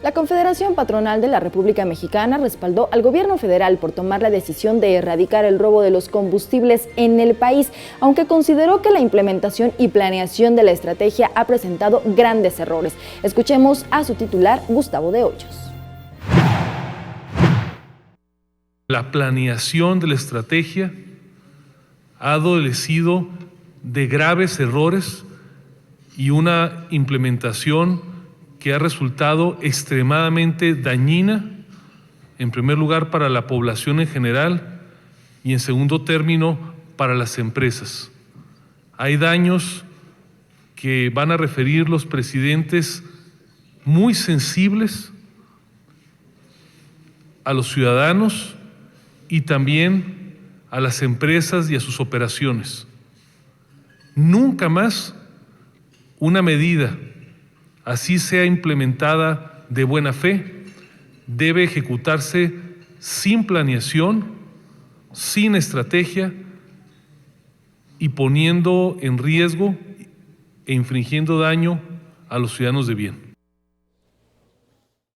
La Confederación Patronal de la República Mexicana respaldó al gobierno federal por tomar la decisión de erradicar el robo de los combustibles en el país, aunque consideró que la implementación y planeación de la estrategia ha presentado grandes errores. Escuchemos a su titular, Gustavo de Hoyos. La planeación de la estrategia ha adolecido de graves errores y una implementación que ha resultado extremadamente dañina, en primer lugar para la población en general y en segundo término para las empresas. Hay daños que van a referir los presidentes muy sensibles a los ciudadanos y también a las empresas y a sus operaciones. Nunca más una medida, así sea implementada de buena fe, debe ejecutarse sin planeación, sin estrategia y poniendo en riesgo e infringiendo daño a los ciudadanos de bien.